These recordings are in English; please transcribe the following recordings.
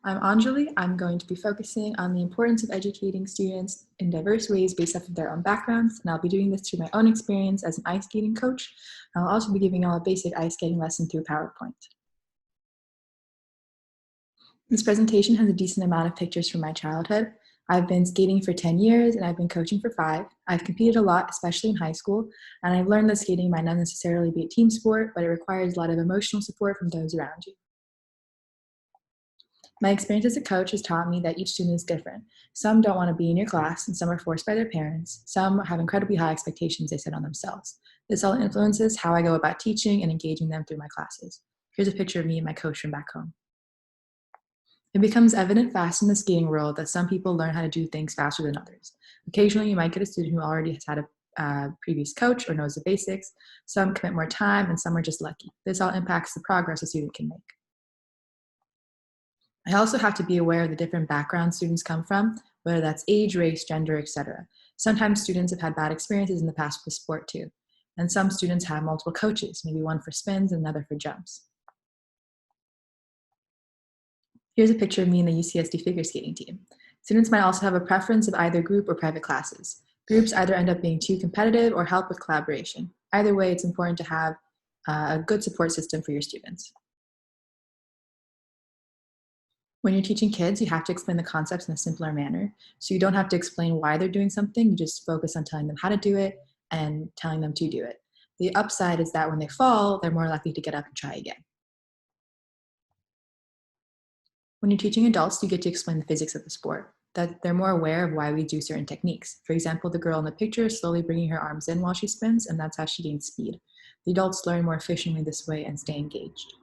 I'm Anjali. I'm going to be focusing on the importance of educating students in diverse ways based off of their own backgrounds, and I'll be doing this through my own experience as an ice skating coach. I'll also be giving y'all a basic ice skating lesson through PowerPoint. This presentation has a decent amount of pictures from my childhood. I've been skating for 10 years and I've been coaching for 5. I've competed a lot, especially in high school, and I've learned that skating might not necessarily be a team sport, but it requires a lot of emotional support from those around you. My experience as a coach has taught me that each student is different. Some don't want to be in your class, and some are forced by their parents. Some have incredibly high expectations they set on themselves. This all influences how I go about teaching and engaging them through my classes. Here's a picture of me and my coach from back home. It becomes evident fast in the skating world that some people learn how to do things faster than others. Occasionally, you might get a student who already has had a previous coach or knows the basics. Some commit more time, and some are just lucky. This all impacts the progress a student can make. I also have to be aware of the different backgrounds students come from, whether that's age, race, gender, etc. Sometimes students have had bad experiences in the past with the sport too. And some students have multiple coaches, maybe one for spins and another for jumps. Here's a picture of me and the UCSD figure skating team. Students might also have a preference of either group or private classes. Groups either end up being too competitive or help with collaboration. Either way, it's important to have a good support system for your students. When you're teaching kids, you have to explain the concepts in a simpler manner. So you don't have to explain why they're doing something, you just focus on telling them how to do it and telling them to do it. The upside is that when they fall, they're more likely to get up and try again. When you're teaching adults, you get to explain the physics of the sport, that they're more aware of why we do certain techniques. For example, the girl in the picture is slowly bringing her arms in while she spins, and that's how she gains speed. The adults learn more efficiently this way and stay engaged.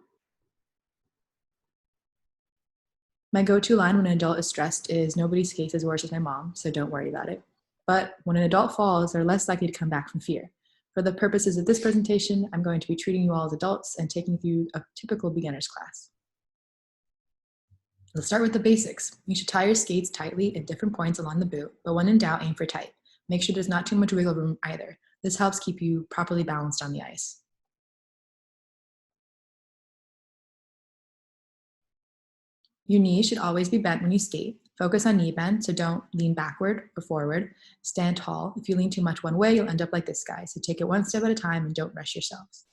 My go-to line when an adult is stressed is, "Nobody skates as worse as my mom, so don't worry about it." But when an adult falls, they're less likely to come back from fear. For the purposes of this presentation, I'm going to be treating you all as adults and taking you through a typical beginner's class. Let's start with the basics. You should tie your skates tightly at different points along the boot, but when in doubt, aim for tight. Make sure there's not too much wiggle room either. This helps keep you properly balanced on the ice. Your knees should always be bent when you skate. Focus on knee bend, so don't lean backward or forward. Stand tall. If you lean too much one way, you'll end up like this guy. So take it one step at a time and don't rush yourselves.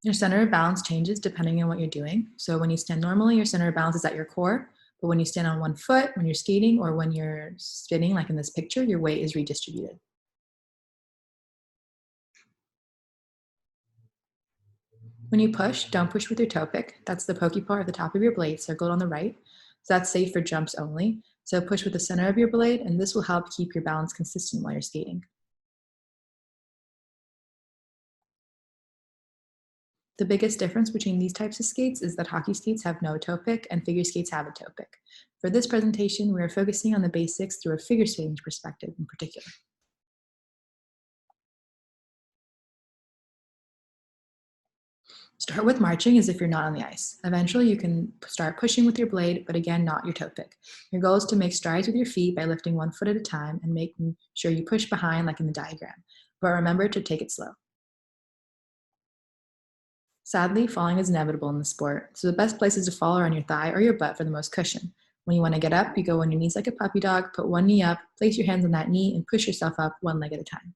Your center of balance changes depending on what you're doing. So when you stand normally, your center of balance is at your core. But when you stand on one foot, when you're skating, or when you're spinning, like in this picture, your weight is redistributed. When you push, don't push with your toe pick. That's the pokey part at the top of your blade, circled on the right. So that's safe for jumps only. So push with the center of your blade, and this will help keep your balance consistent while you're skating. The biggest difference between these types of skates is that hockey skates have no toe pick and figure skates have a toe pick. For this presentation, we are focusing on the basics through a figure skating perspective in particular. Start with marching as if you're not on the ice. Eventually, you can start pushing with your blade, but again, not your toe pick. Your goal is to make strides with your feet by lifting one foot at a time and making sure you push behind like in the diagram. But remember to take it slow. Sadly, falling is inevitable in the sport, so the best places to fall are on your thigh or your butt for the most cushion. When you want to get up, you go on your knees like a puppy dog, put one knee up, place your hands on that knee, and push yourself up one leg at a time.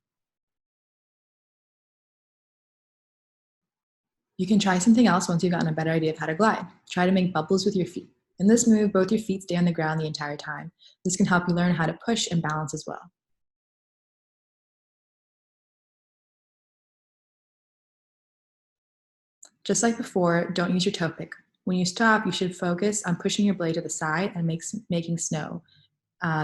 You can try something else once you've gotten a better idea of how to glide. Try to make bubbles with your feet. In this move, both your feet stay on the ground the entire time. This can help you learn how to push and balance as well. Just like before, don't use your toe pick. When you stop, you should focus on pushing your blade to the side and making snow.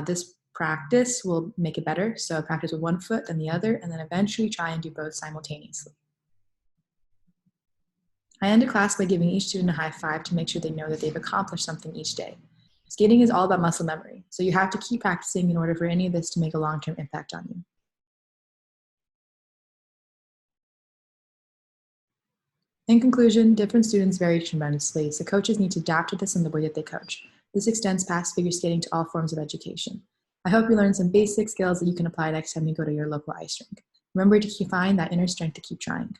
This practice will make it better, so practice with one foot, then the other, and then eventually try and do both simultaneously. I end a class by giving each student a high five to make sure they know that they've accomplished something each day. Skating is all about muscle memory, so you have to keep practicing in order for any of this to make a long-term impact on you. In conclusion, different students vary tremendously, so coaches need to adapt to this in the way that they coach. This extends past figure skating to all forms of education. I hope you learned some basic skills that you can apply next time you go to your local ice rink. Remember to find that inner strength to keep trying.